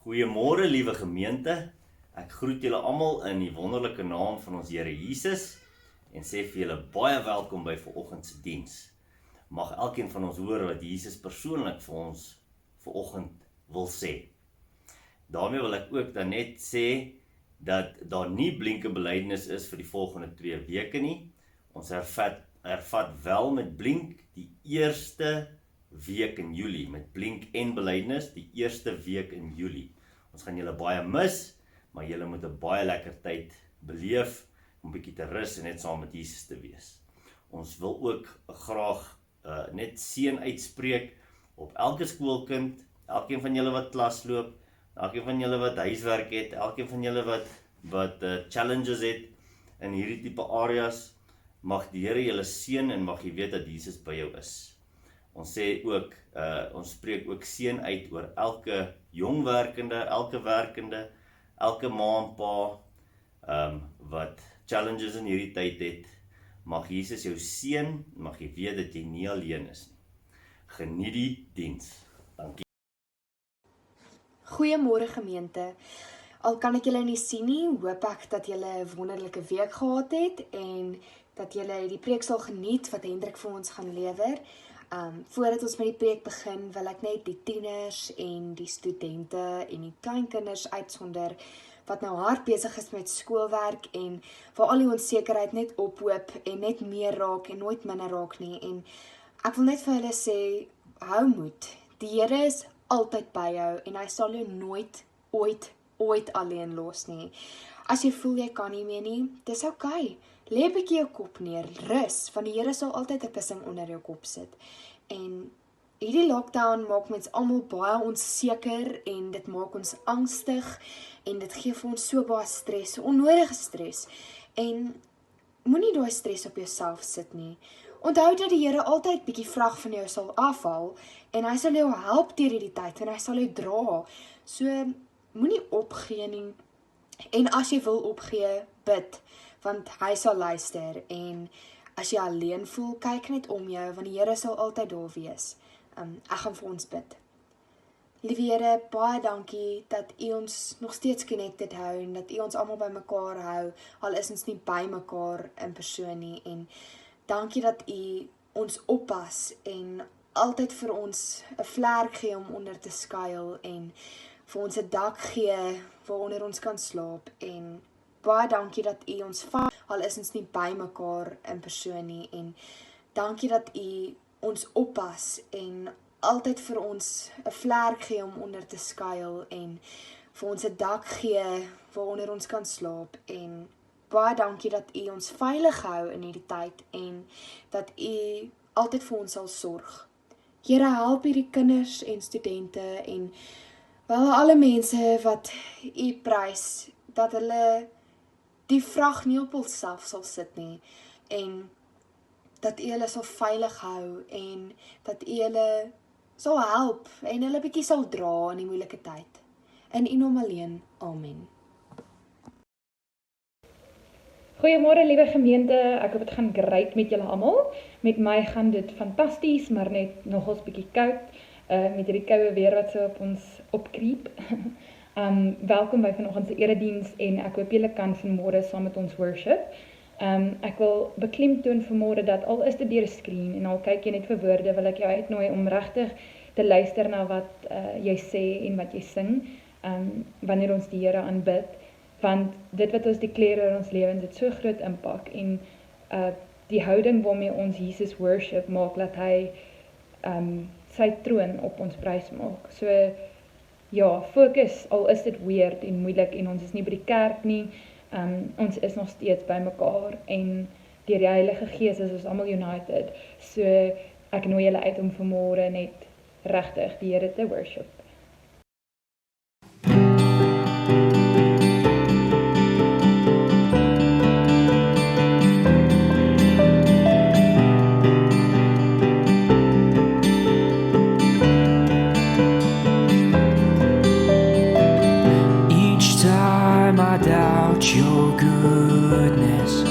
Goeiemôre liewe gemeente, ek groet julle almal in die wonderlike naam van ons Here Jesus en sê vir julle baie welkom by vanoggend se diens. Mag elkeen van ons hoor wat Jesus persoonlik vir ons vanoggend wil sê. Daarmee wil ek ook dan net sê dat daar nie blinke belydenis is vir die volgende 2 weke nie. Ons hervat wel met blink die eerste week in Julie, met blink en belydenis die eerste week in Julie. Ons gaan julle baie mis, maar julle moet 'n baie lekker tyd beleef, om 'n bietjie te rus en net saam met Jesus te wees. Ons wil ook graag net seën uitspreek op elke skoolkind, elkeen van julle wat klas loop, elkeen van julle wat huiswerk het, elkeen van julle wat challenges het in hierdie tipe areas. Mag die Here julle seën en mag jy weet dat Jesus by jou is. Ons sê ook, ons spreek ook seën uit oor elke jong werkende, elke werkende, elke ma en pa wat challenges in hierdie tyd het. Mag Jesus jou seën, mag jy weet dat jy nie alleen is nie. Geniet die diens. Dankie. Goeiemôre gemeente. Al kan ek julle nie sien nie, hoop ek dat julle 'n wonderlike week gehad het en dat julle die preek sal geniet wat Hendrik vir ons gaan lewer. Voordat ons met die preek begin, wil ek net die tieners en die studente en die kleinkinders uitsonder wat nou hard besig is met skoolwerk en waar al die onsekerheid net ophoop en net meer raak en nooit minder raak nie. En ek wil net vir hulle sê, hou moed. Die Here is altyd by jou en hy sal jou nooit, ooit alleen los nie. As jy voel jy kan nie meer nie, dis okay. Lê 'n bietjie jou kop neer, rus, want die Here sal altyd 'n kussing onder jou kop sit. En hierdie lockdown maak mens almal baie onseker en dit maak ons angstig en dit gee vir ons so baie stres, onnodige stres. En moenie daai stres op jouself sit nie. Onthou dat die Here altyd bietjie vrag van jou sal afhaal en hy sal jou help deur hierdie tyd en hy sal jou dra. So moenie opgee nie. En as jy wil opgee, bid, want hy sal luister. En as jy alleen voel, kyk net om jou, want die Here sal altyd daar wees. Ek gaan vir ons bid. Liewe Here, baie dankie dat U ons nog steeds connected hou en dat U ons almal by mekaar hou, al is ons nie by mekaar in persoon nie. En dankie dat U ons oppas en altyd vir ons 'n vlerk gee om onder te skuil en vir ons 'n dak gee waaronder ons kan slaap. En baie dankie dat U ons vat, al is ons nie by mekaar in persoon nie. En dankie dat U ons oppas en altyd vir ons 'n vlerk gee om onder te skuil en vir ons 'n dak gee waaronder ons kan slaap. En baie dankie dat U ons veilig hou in hierdie tyd en dat U altyd vir ons sal sorg. Here, help hierdie kinders en studente en wel alle mense wat U prys, dat hulle die vrag nie op hulself sal sit nie en dat U hulle sal veilig hou en dat U hulle sal help en hulle bietjie sal dra in die moeilike tyd. In U naam alleen, amen. Goeiemôre liewe gemeente, ek hoop dit gaan great met julle almal. Met my gaan dit fantasties, maar net nogals bietjie koud, met hierdie koue weer wat so op ons opkriep. Welkom by vanoggend se erediens en ek hoop julle kan vanmôre saam met ons worship. Ek wil beklemtoon vanmôre dat al is dit deur 'n skerm en al kyk jy net vir woorde, wil ek jou uitnooi om regtig te luister na wat jy sê en wat jy sing, wanneer ons die Here aanbid, want dit wat ons declare in ons lewens het so groot impak en die houding waarmee ons Jesus worship maak dat hy sy troon op ons prys maak. So ja, fokus, al is dit weird en moeilik en ons is nie by die kerk nie, ons is nog steeds by mekaar en deur die Heilige Gees is ons almal united. So ek nooi julle uit om vanmôre net regtig die Here te worship. Your goodness,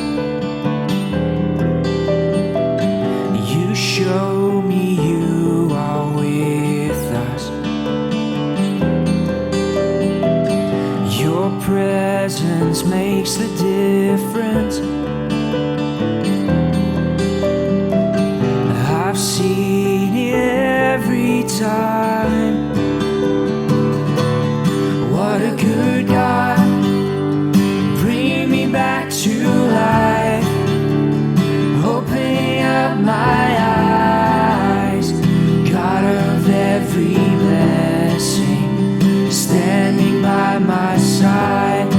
you show me you are with us. presence makes the difference. I've seen it every time. What a good God, bringing me back to life, opening up my eyes. God of every blessing, standing by my side,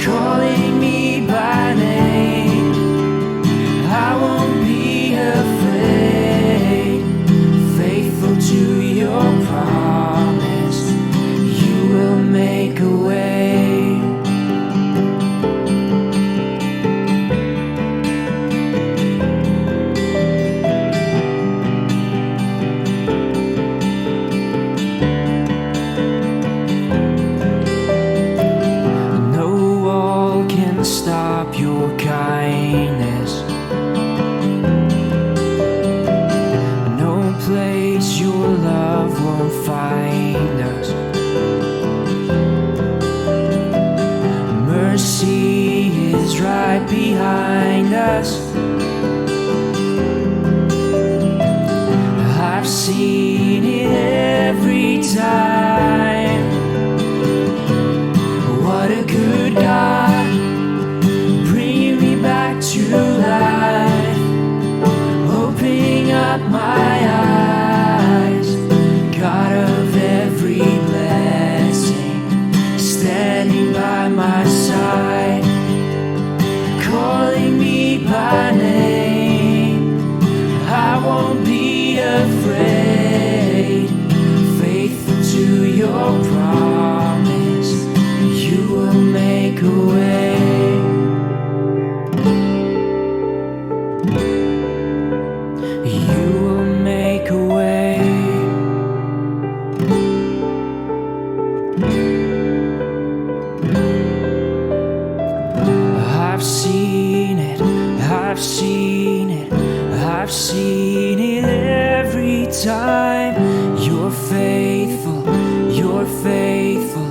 calling me by name. I won't be afraid, faithful to your promise, you will make a way. No wall can stop your kindness, no place your love won't find us. Mercy is right behind us. I've seen it every time. What a good God, bringing me back to life, opening up my eyes. God of every blessing, standing by my side, calling me by name. I won't be afraid, faithful to your promise, you will make a way. You will make a way. I've seen it, I've seen it, I've seen it every time. You're faithful, you're faithful,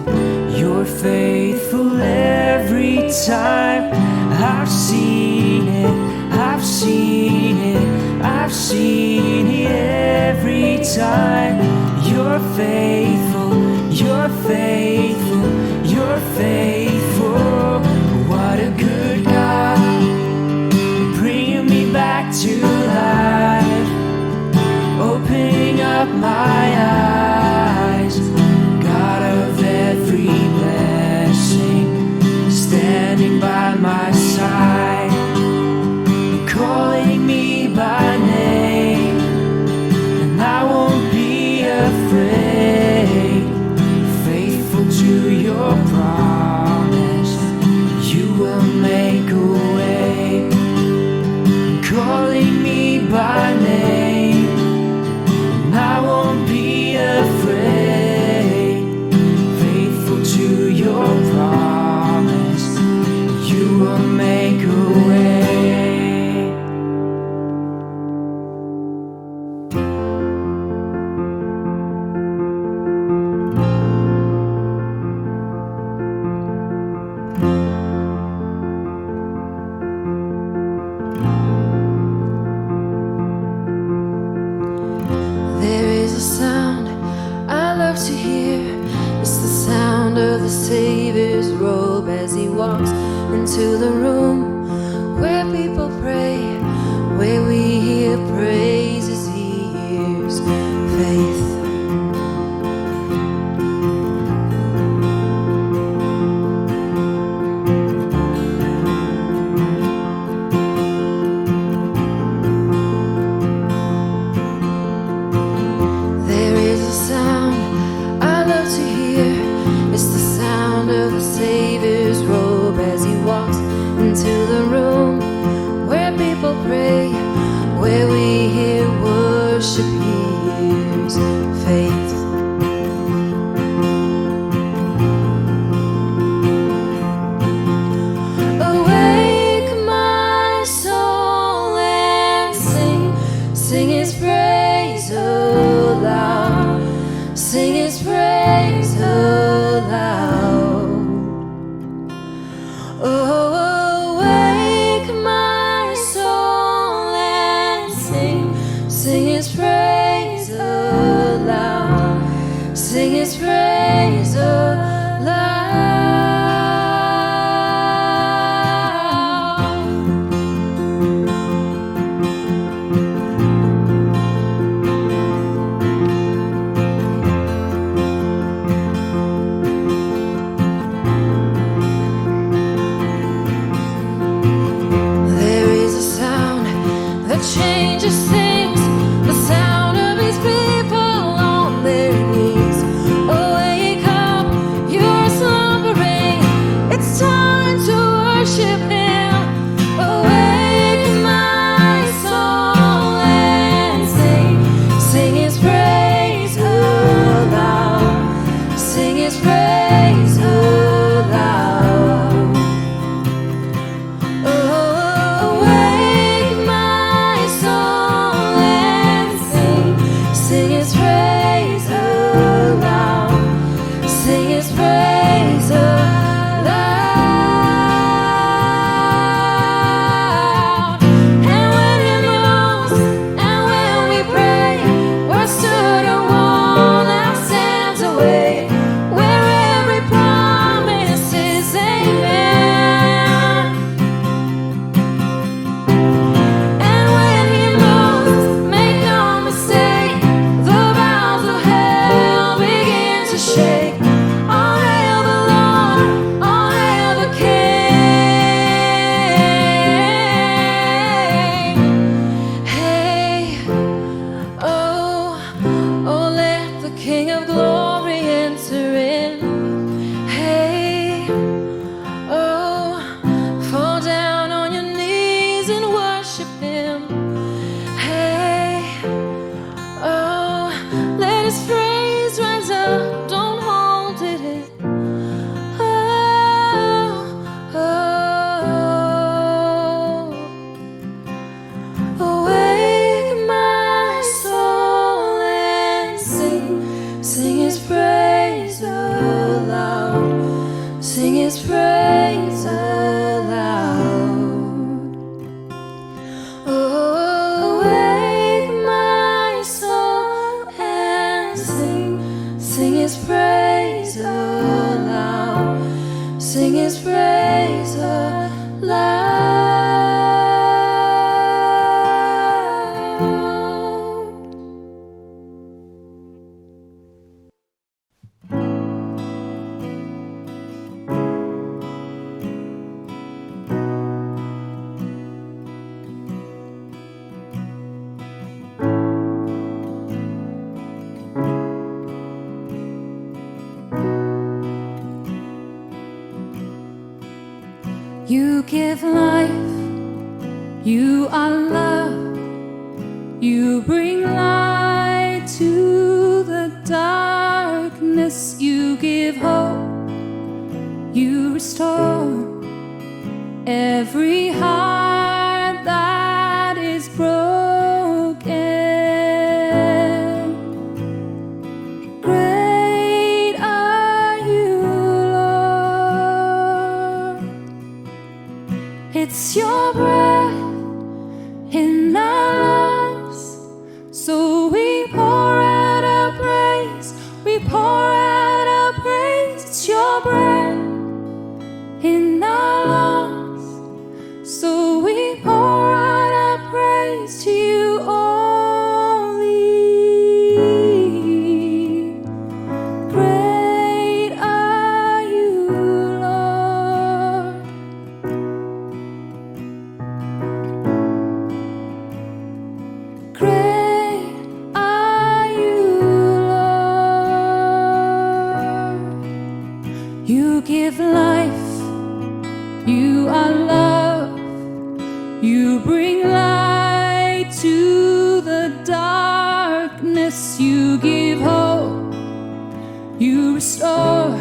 you're faithful every time. I've seen it, I've seen it, I've seen it every time. You're faithful, you're faithful, you're faithful. What a good God, bringing me back to life, opening up my eyes. God of every blessing, standing by my side, calling me by name. And I won't be afraid, faithful to your promise, you will make a way. Calling me by name, and I won't be afraid, faithful to your promise, you will make a way. There is a sound I love to hear. It's the sound of the Savior's robe as he walks into the room where people pray, where we hear praises he hears faith. There is a sound I love to hear. It's the sound of the Savior's robe as he walks into the room where people pray, where we hear worship he hears faith. Awake my soul and sing, sing his praise aloud, sing his praise aloud. King of glory, enter in. Hey, oh, fall down on your knees and worship him. Hey, oh, let his praise rise up, don't hold it in. Awake my soul and sing his praise aloud, sing his praise aloud. Oh, awake my soul and sing his praise aloud, sing his praise aloud. You give life, you are love, you bring light to the darkness, you give hope, you restore every heart that is broken. Great are you, Lord. It's your breath in our lungs, so we pour out our praise, we pour out our praise. It's your breath in our lungs, so we pour out our praise to you only. Great are you, Lord. Great are you, Lord. You give life, you are love, you bring light to the darkness, you give hope, you restore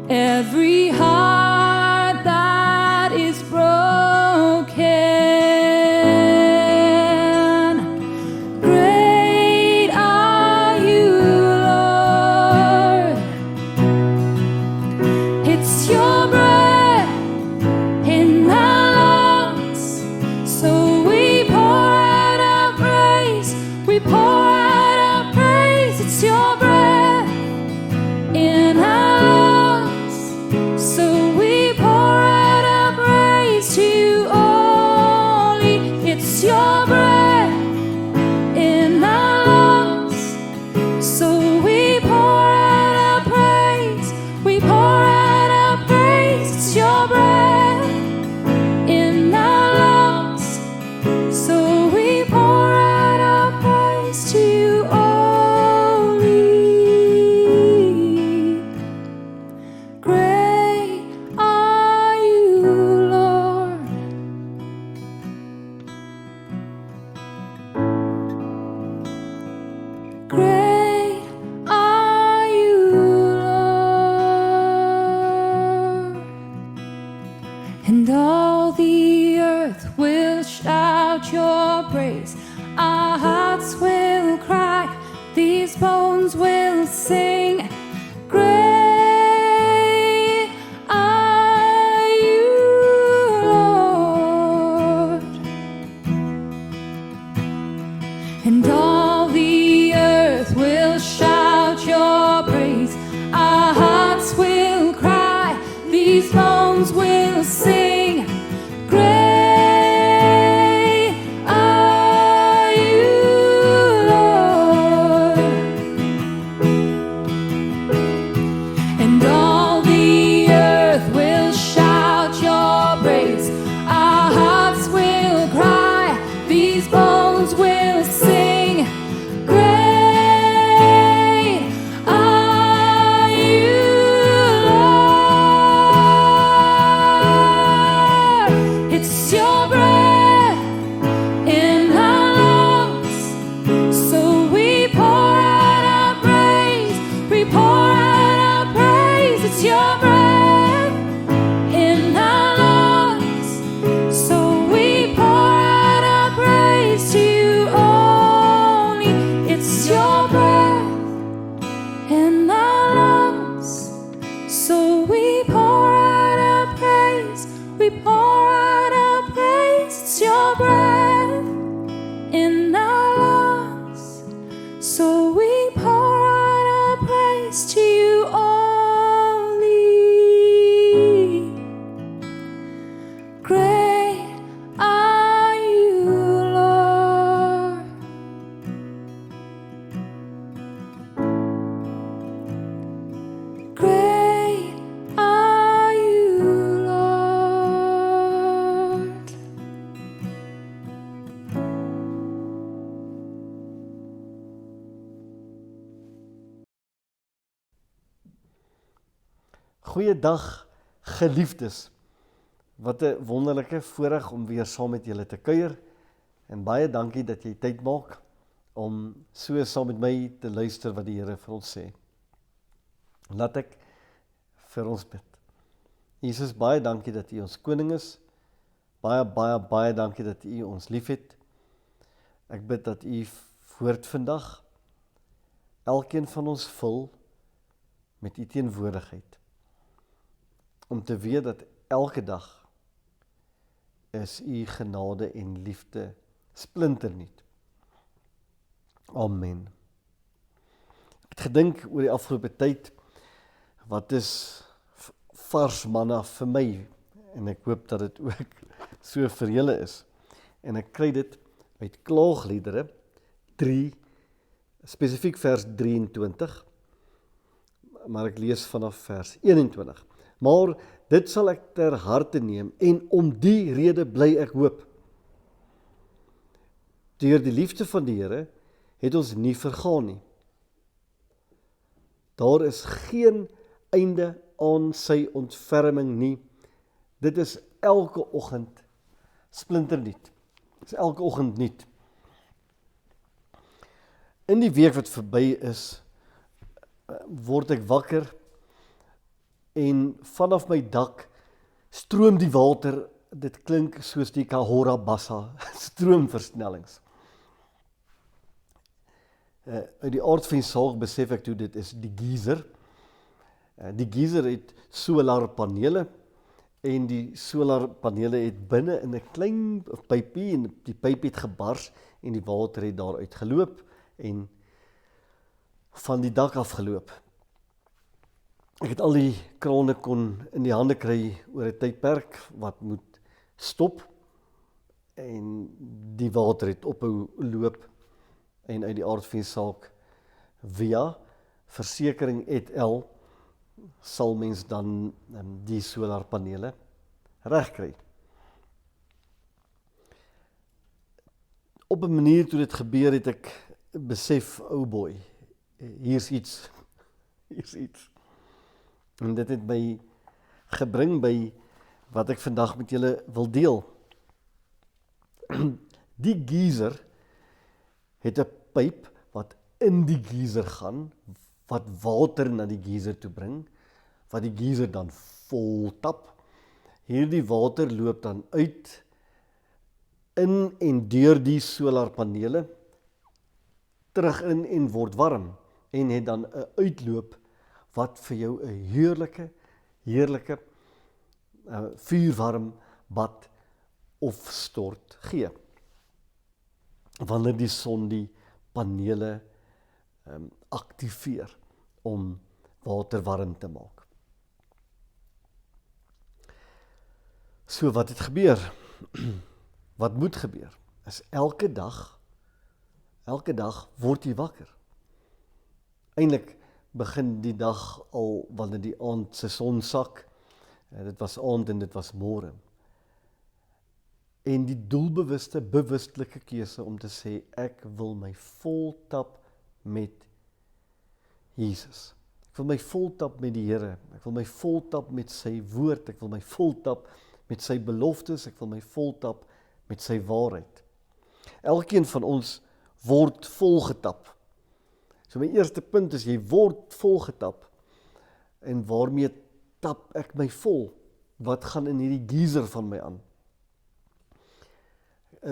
every heart that is broken. Great are you, Lord. It's your breath in our lungs, so we pour out our praise, we pour out our praise. It's your breath in our lungs, so we pour out our praise to you only. It's your breath in our lungs, so we pour out our praise, we pour out our praise. It's your breath in our lungs, so we pour out our praise to you only. Great are you, Lord. Great are you, Lord. And all the earth will shout your praise. Our hearts will cry, these bones will sing. Great are you, Lord. And all the earth will shout your praise. Our hearts will cry, these bones will sing. Great are you, Lord. Goeiedag geliefdes. Wat 'n wonderlike voorreg om weer saam met julle te kuier. En baie dankie dat jy tyd maak om so saam met my te luister wat die Here vir ons sê. Laat ek vir ons bid. Jesus, baie dankie dat U ons koning is. Baie dankie dat U ons liefhet. Ek bid dat U woord vandag elkeen van ons vul met U teenwoordigheid. Om te weet dat elke dag is U genade en liefde splinternuut. Amen. Ek het gedink oor die afgelope tyd, wat is vars manna vir my, en ek hoop dat dit ook so vir julle is. En ek kry dit uit Klaagliedere 3, spesifiek vers 23, maar ek lees vanaf vers 21. Maar dit sal ek ter harte neem, en om die rede bly ek hoop. Deur die liefde van die Here het ons nie vergaan nie. Daar is geen einde aan sy ontferming nie. Dit is elke oggend splinternuut. Dit is elke oggend nuut. In die week wat verby is, word ek wakker en vanaf my dak stroom die water. Dit klink soos die Kahora Bassa stroomversnellings. Uit die aard van die saak besef ek toe dit is die geyser. Die geyser het solarpanele en die solarpanele het binne in 'n klein pypie en die pyp het gebars en die water het daaruit geloop en van die dak afgeloop. Ek het al die krane kon in die hande kry oor 'n tydperk wat moet stop en die water het ophou loop en uit die aard van die saak via versekering et.al sal mens dan die solarpanele regkry. Op 'n manier toe dit gebeur het ek besef, oh boy, hier's iets. En dit het my gebring by wat ek vandag met julle wil deel. Die geyser het 'n pyp wat in die geyser gaan, wat water na die geyser toe bring, wat die geyser dan vol tap. Hierdie water loop dan uit, in en deur die solarpanele, terug in en word warm, en het dan 'n uitloop wat vir jou 'n heerlike vuurwarm bad of stort gee. Wanneer die son die panele aktiveer om water warm te maak. So wat het gebeur? Wat moet gebeur? Is elke dag word jy wakker. Eintlik begin die dag al wanneer die aand se son sak. Dit was aand en dit was môre. En die doelbewuste, bewustelike keuse om te sê, ek wil my voltap met Jesus. Ek wil my voltap met die Here. Ek wil my voltap met sy woord. Ek wil my voltap met sy beloftes. Ek wil my voltap met sy waarheid. Elkeen van ons word volgetap. So my eerste punt is, jy word volgetap. En waarmee tap ek my vol? Wat gaan in hierdie geyser van my aan?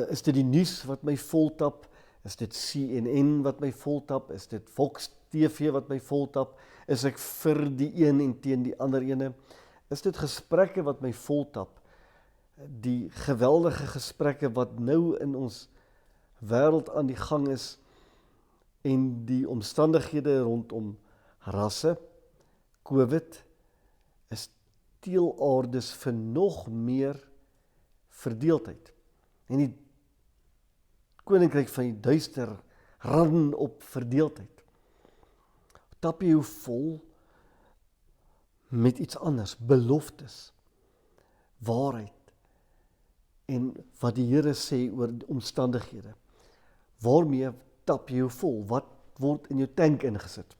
Is dit die nuus wat my voltap? Is dit CNN wat my voltap? Is dit Fox TV wat my voltap? Is ek vir die een en teen die ander ene? Is dit gesprekke wat my voltap? Die geweldige gesprekke wat nou in ons wêreld aan die gang is en die omstandighede rondom rasse, COVID, is teelaardes vir nog meer verdeeldheid. En die koninkryk van die duister ran op verdeeldheid. Tap jy jou vol met iets anders, beloftes, waarheid, en wat die Here sê oor omstandighede. Waarmee tap jy jou vol? Wat word in jou tank ingesit?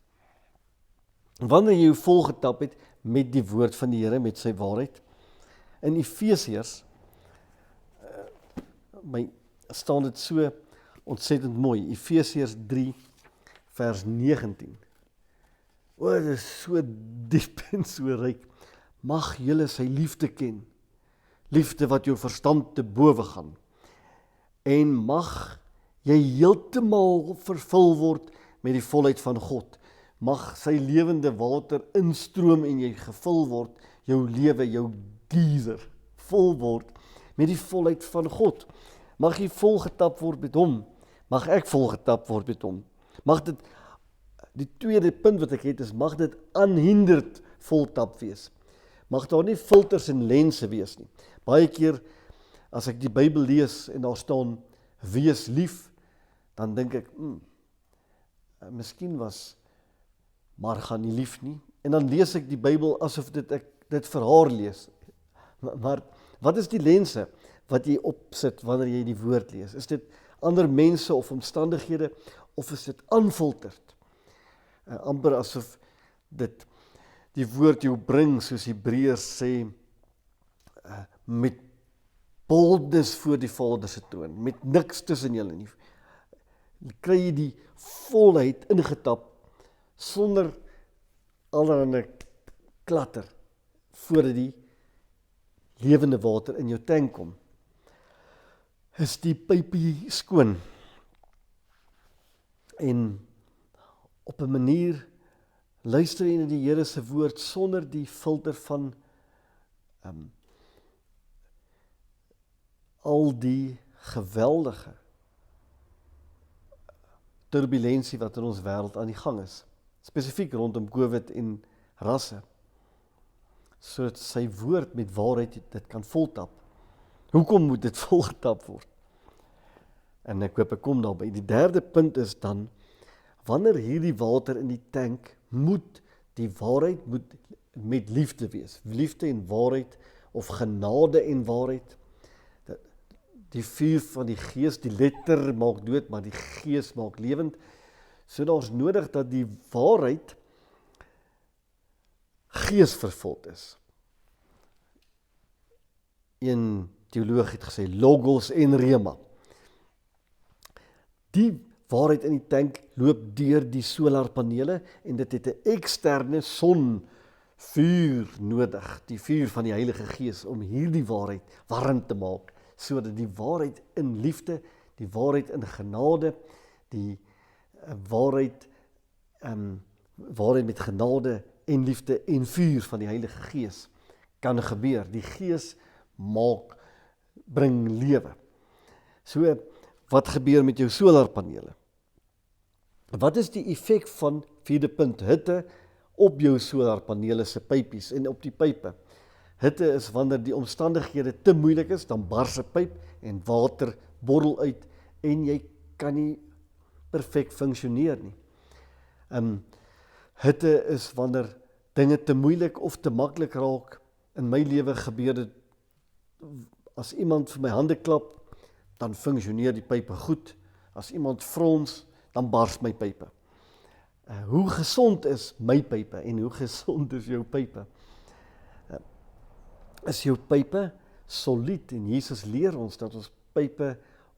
Wanneer jy jou volgetap het met die woord van die Here, met sy waarheid. In Efesiërs, staan dit so ontsettend mooi, Efesiërs 3 vers 19. Dit is so diep en so ryk. Mag julle sy liefde ken, liefde wat jou verstand te bowe gaan, en mag jy heeltemal vervul word met die volheid van God. Mag sy lewende water instroom en jy gevul word, jou lewe, jou geyser, vol word met die volheid van God. Mag jy volgetap word met hom, mag ek volgetap word met hom. Mag dit, die tweede punt wat ek het is, mag dit unhindered voltap wees. Mag daar nie filters en lense wees nie. Baie keer, as ek die Bybel lees en daar staan, wees lief, dan dink ek, miskien was Marga nie lief nie. En dan lees ek die Bybel asof ek dit vir haar lees. Maar wat is die lense wat jy opsit wanneer jy die woord lees? Is dit ander mense of omstandighede, of is dit unfilterd? Amper asof dit die woord jou bring, soos Hebreërs sê, met boldness voor die Vader se troon, met niks tussen julle nie. Kry jy die volheid ingetap, sonder allerhande klatter, voordat die lewende water in jou tank kom. Is die pypie skoon, en op 'n manier luister jy na die Here se woord sonder die filter van al die geweldige turbulentie wat in ons wêreld aan die gang is, spesifiek rondom COVID en rasse, sodat sy woord met waarheid dit kan voltap. Hoekom moet dit volgetap word? En ek hoop ek kom daarby. Die derde punt is dan, wanneer hierdie water in die tank moet die waarheid met liefde wees. Liefde en waarheid, of genade en waarheid. Die vuur van die Gees, die letter maak dood, maar die Gees maak lewend. So daar's nodig dat die waarheid geesvervuld is. Een teoloog het gesê, logos en rema. Die waarheid in die tank loop deur die solarpanele, en dit het 'n eksterne sonvuur nodig, die vuur van die Heilige Gees, om hierdie waarheid warm te maak, sodat die waarheid in liefde, die waarheid in genade, die waarheid met genade en liefde en vuur van die Heilige Gees kan gebeur. Die Gees bring lewe. So, wat gebeur met jou solarpanele? Wat is die effek van, vierde punt, hitte op jou solarpanele se pypies en op die pype? Hitte is wanneer die omstandighede te moeilik is, dan bars 'n pyp en water borrel uit en jy kan nie perfek funksioneer nie. Hitte is wanneer dinge te moeilik of te maklik raak. In my lewe gebeur dit, as iemand vir my hande klap, dan funksioneer die pype goed. As iemand frons, dan bars my pype. Hoe gesond is my pype en hoe gesond is jou pype? Is jou pype solied, en Jesus leer ons dat ons pype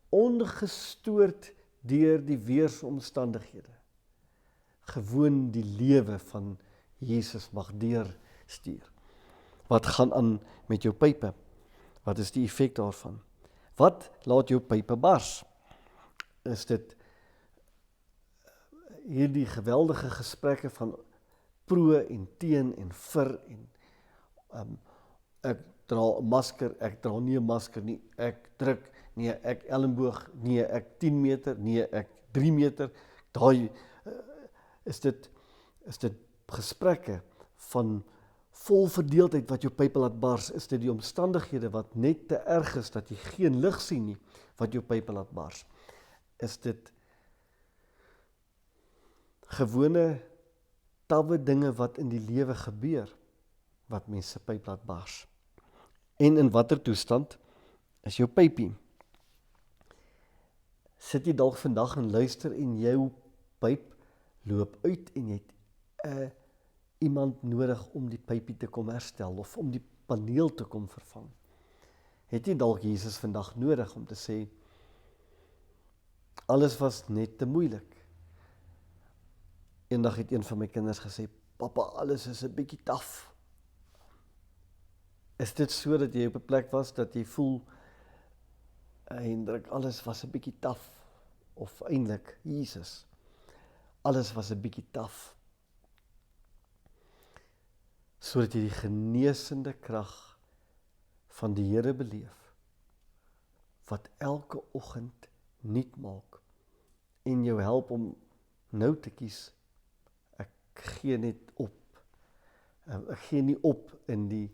ongestoord deur die weersomstandighede gewoon die lewe van Jesus mag deurstuur. Wat gaan aan met jou pype? Wat is die effek daarvan? Wat laat jou pype bars? Is dit hierdie geweldige gesprekke van pro en teen en vir en ek dra 'n masker, ek dra nie 'n masker nie, ek druk, nee, ek elmboog, nee, ek 10 meter, nee, ek 3 meter, daai is dit gesprekke van vol verdeeldheid wat jou pype laat bars? Is dit die omstandighede wat net te erg is dat jy geen lig sien nie, wat jou pype laat bars? Is dit gewone tawwe dinge wat in die lewe gebeur, wat mense pyp laat bars? En in watter toestand is jou pypie? Sit jy dalk vandag en luister en jou pyp loop uit en jy het 'n iemand nodig om die pypie te kom herstel of om die paneel te kom vervang? Het jy dalk Jesus vandag nodig om te sê, alles was net te moeilik. Eendag het een van my kinders gesê, papa, alles is 'n bietjie taaf. Is dit so dat jy op 'n plek was, dat jy voel, Hendrik, alles was 'n bietjie taaf, of eintlik, Jesus, alles was 'n bietjie taaf, sodat jy die genesende krag van die Here beleef, wat elke oggend nuut maak, en jou help om nou te kies, ek gee net op, ek gee nie op in die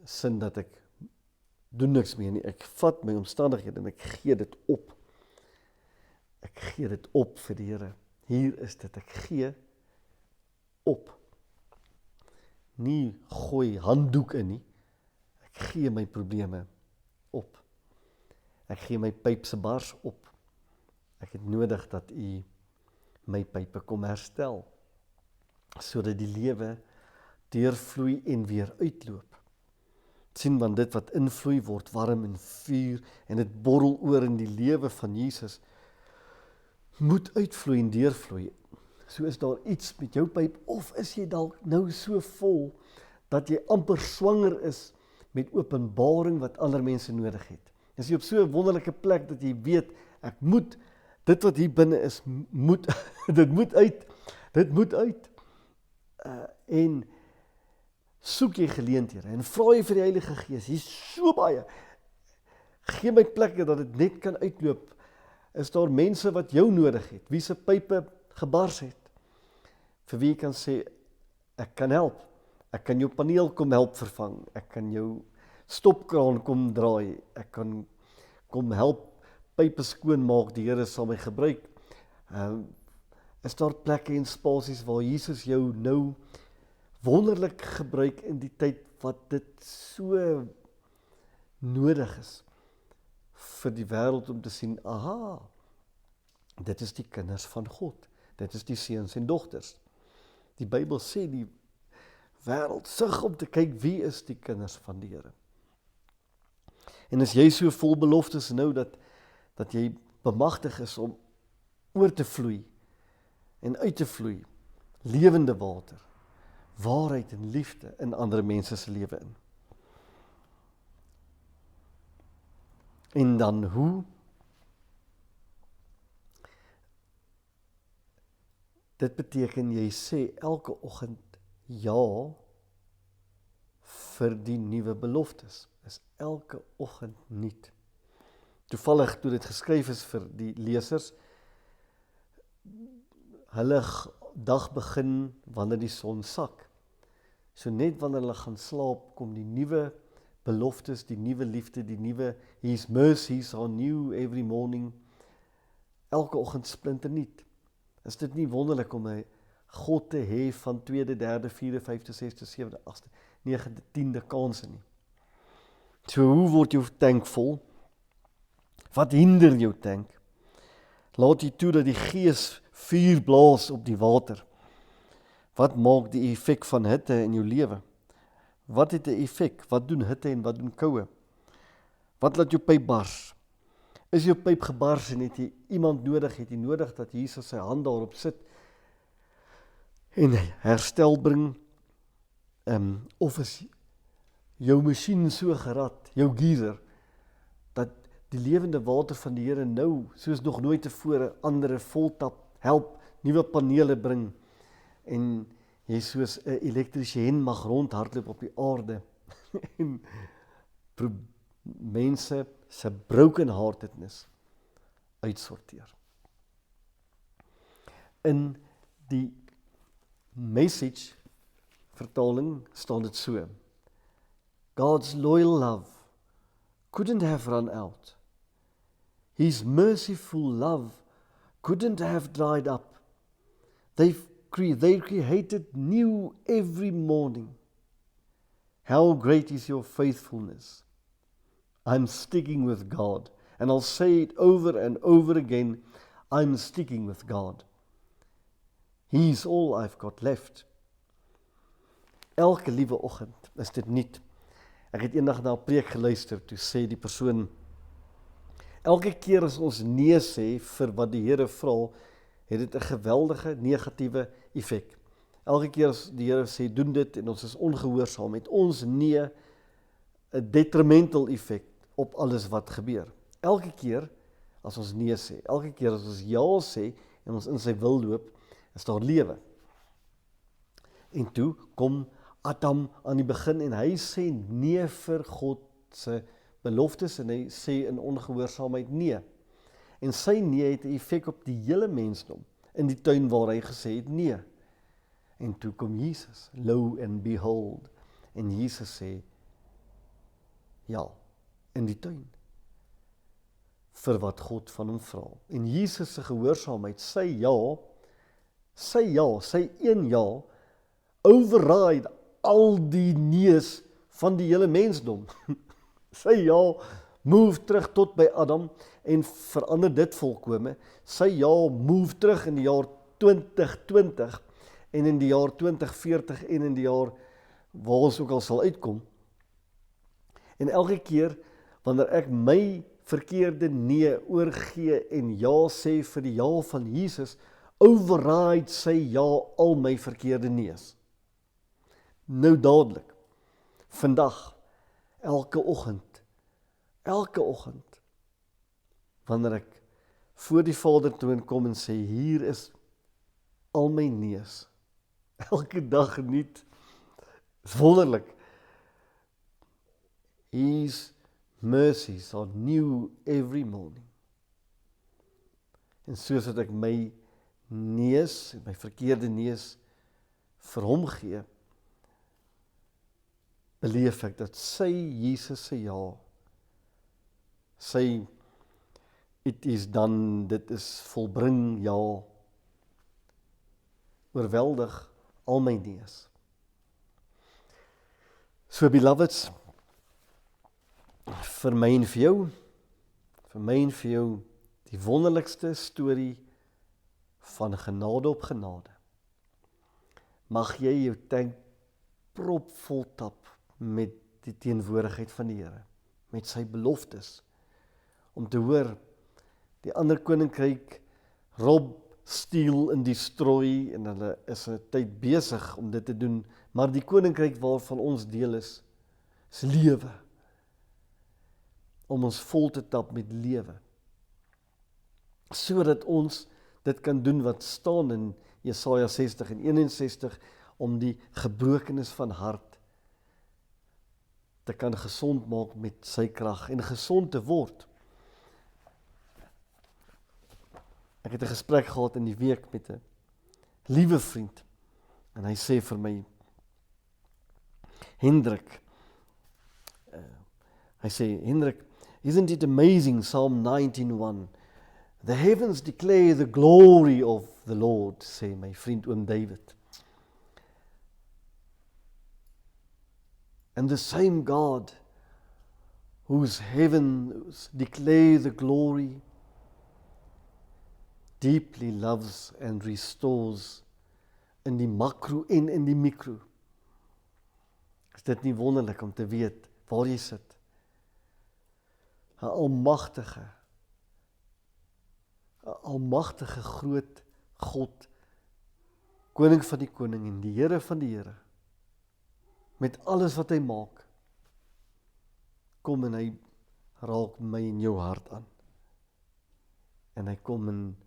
sin dat ek doen niks meer nie, ek vat my omstandighede en ek gee dit op. Ek gee dit op vir die Here. Hier is dit, ek gee op. Nie gooi handdoek in nie, ek gee my probleme op. Ek gee my pyp se bars op. Ek het nodig dat U my pype kom herstel, sodat die lewe deurvloei en weer uitloop. Sien, want dit wat invloei word warm en vuur en dit borrel oor in die lewe van Jesus, moet uitvloei en deurvloei. So is daar iets met jou pyp, of is jy dalk nou so vol, dat jy amper swanger is met openbaring wat ander mense nodig het. Is jy op so 'n wonderlike plek, dat jy weet, ek moet, dit wat hier binne is, moet, dit moet uit. En soek jy geleenthede, en vra jy vir die Heilige Gees, hier is so baie, gee my plekke dat dit net kan uitloop. Is daar mense wat jou nodig het, wie se pype gebars het, vir wie jy kan sê, ek kan help, ek kan jou paneel kom help vervang, ek kan jou stopkraan kom draai, ek kan kom help pype skoon maak, die Here sal my gebruik. Is daar plekke en spasies waar Jesus jou nou wonderlik gebruik in die tyd wat dit so nodig is vir die wêreld om te sien, aha, dit is die kinders van God, dit is die seuns en dogters. Die Bybel sê die wêreld sug om te kyk wie is die kinders van die Here. En as jy so vol beloftes nou dat jy bemagtig is om oor te vloei en uit te vloei, lewende water, waarheid en liefde in ander mense se lewe in. En dan hoe? Dit beteken jy sê elke oggend ja vir die nuwe beloftes. Is elke oggend nuut. Toevallig toe dit geskryf is vir die lesers, hulle dag begin wanneer die son sak. So net wanneer hulle gaan slaap, kom die nuwe beloftes, die nuwe liefde, die nuwe, His mercies are new every morning, elke oggend splinternuut. Is dit nie wonderlik om 'n God te hê van 2de, 3de, 4de, 5de, 6de, 7de, 8de, 9de, 10de kanse nie? So hoe word jou tank vol? Wat hinder jou tank? Laat jy toe dat die Gees vuur blaas op die water. Wat maak die effek van hitte in jou lewe? Wat het 'n effek? Wat doen hitte en wat doen koue? Wat laat jou pyp bars? Is jou pyp gebars en het jy iemand nodig, het jy nodig dat Jesus sy hand daarop sit en herstel bring? Of is jou masjien so gerad, jou geyser, dat die lewende water van die Here nou, soos nog nooit tevore, andere voltap, help, nuwe panele bring, en jy soos 'n elektriesien mag rondhardloop op die aarde, en mense se brokenheartedness uitsorteer. In die Message vertaling staan dit so: God's loyal love couldn't have run out. His merciful love couldn't have dried up. They created new every morning. How great is your faithfulness. I'm sticking with God. And I'll say it over and over again, I'm sticking with God. He's all I've got left. Elke liewe oggend is dit nuut. Ek het eendag na 'n preek geluister, toe sê die persoon, elke keer as ons nee sê vir wat die Here vra, het dit 'n geweldige negatiewe effek. Elke keer as die Here sê, doen dit, en ons is ongehoorsaam, het ons nee 'n detrimental effek op alles wat gebeur. Elke keer as ons nee sê, elke keer as ons ja sê, en ons in sy wil loop, is daar lewe. En toe kom Adam aan die begin, en hy sê nee vir God se beloftes, en hy sê in ongehoorsaamheid nee. En sy nee het 'n effek op die hele mensdom, in die tuin waar hy gesê het nee. En toe kom Jesus, lo and behold, en Jesus sê ja, in die tuin, vir wat God van hom vra. En Jesus se gehoorsaamheid, sy een ja, override al die nees van die hele mensdom. Sy ja, move terug tot by Adam, en verander dit volkome. Sy ja, move terug in die jaar 2020, en in die jaar 2040, en in die jaar waar ons ook al sal uitkom. En elke keer, wanneer ek my verkeerde nee oorgee en ja sê vir die ja van Jesus, override sy ja al my verkeerde nees. Nou dadelik, vandag, elke oggend, wanneer ek voor die Vader toe kom en sê, hier is al my nees, elke dag niet, is wonderlik. His mercies are new every morning. En soos dat ek my nees, my verkeerde nees, vir hom gee, beleef ek dat sy Jesus se ja, sy it is done, dit is volbring ja, oorweldig al my nees. So beloveds, vir my en vir jou, die wonderlikste storie van genade op genade. Mag jy jou tank propvol tap met die teenwoordigheid van die Here, met sy beloftes, om te hoor, die ander koninkryk rob, steel en destroy, en hulle is 'n tyd besig om dit te doen, maar die koninkryk waarvan ons deel is lewe, om ons vol te tap met lewe, sodat ons dit kan doen wat staan in Jesaja 60 en 61, om die gebrokenis van hart te kan gesond maak met sy krag, en gesond te word. Ek het 'n gesprek gehad in die week met 'n liewe vriend, en hy sê vir my, Hendrik, isn't it amazing, Psalm 19:1, the heavens declare the glory of the Lord, sê my vriend oom David. And the same God, whose heavens declare the glory, deeply loves and restores in die makro en in die mikro. Is dit nie wonderlik om te weet waar jy sit? 'n almagtige groot God, koning van die koning en die Here van die Here, met alles wat hy maak, kom en hy raak my en jou hart aan. En hy kom en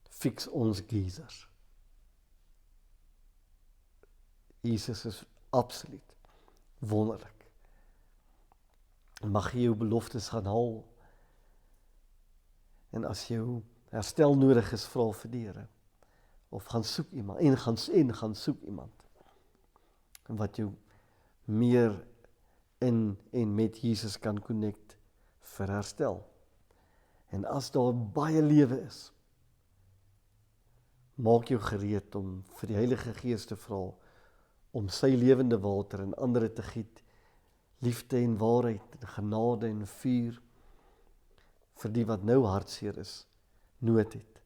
fix ons geezers. Jesus is absoluut wonderlik. En mag jy jou beloftes gaan haal. En as jou herstel nodig is, vra vir die Here. Of gaan soek iemand, en gaan soek iemand. Wat jou meer in en met Jesus kan connect vir herstel. En as daar baie lewe is, maak jou gereed om vir die Heilige Gees te vra, om sy lewende water in ander te giet, liefde en waarheid, en genade en vuur, vir die wat nou hartseer is, nood het,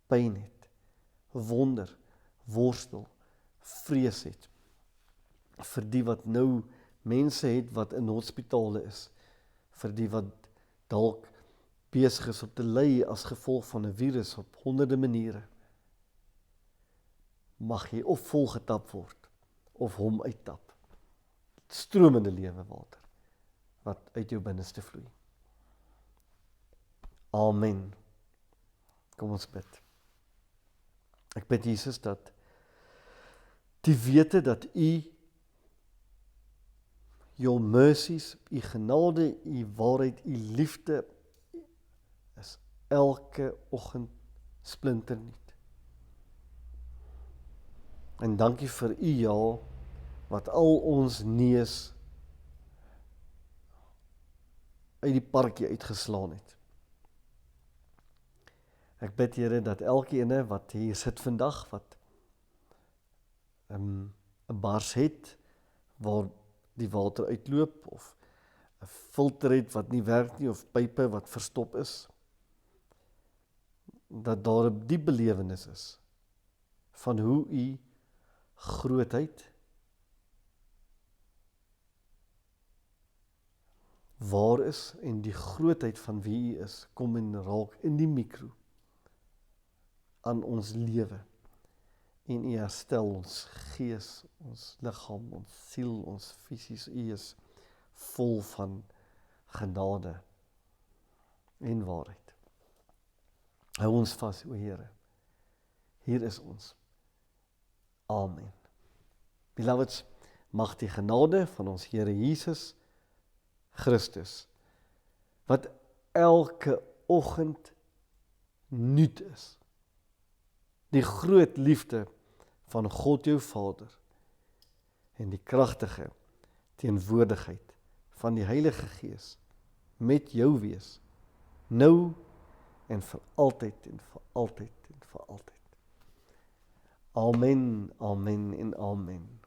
pyn het, wonder, worstel, vrees het. vir die wat nou mense het wat in hospitale is, vir die wat dalk besig is om te ly as gevolg van 'n virus op honderde maniere. Mag jy of volgetap word, of hom uittap. Stromende lewe water, wat uit jou binneste vloei. Amen. Kom ons bid. Ek bid Jesus dat die wete dat U your mercies, U genade, U waarheid, U liefde is elke oggend splinternuut. En dankie vir U ja, wat al ons neus uit die parkie uitgeslaan het. Ek bid Here dat elkeen wat hier sit vandag, wat 'n bars het, waar die water uitloop, of 'n filter het wat nie werk nie, of pype wat verstop is, dat daar 'n diep belewenis is van hoe U grootheid, waar is, en die grootheid van wie U is, kom en raak in die mikro aan ons lewe, en U herstel ons gees, ons liggaam, ons siel, ons fisies. U is vol van genade en waarheid. Hou ons vas, o Here. Hier is ons. Amen. Beloveds, mag die genade van ons Here Jesus Christus, wat elke oggend nuut is, die groot liefde van God jou Vader, en die kragtige teenwoordigheid van die Heilige Gees met jou wees, nou en vir altyd en vir altyd en vir altyd. Amen, amen en amen.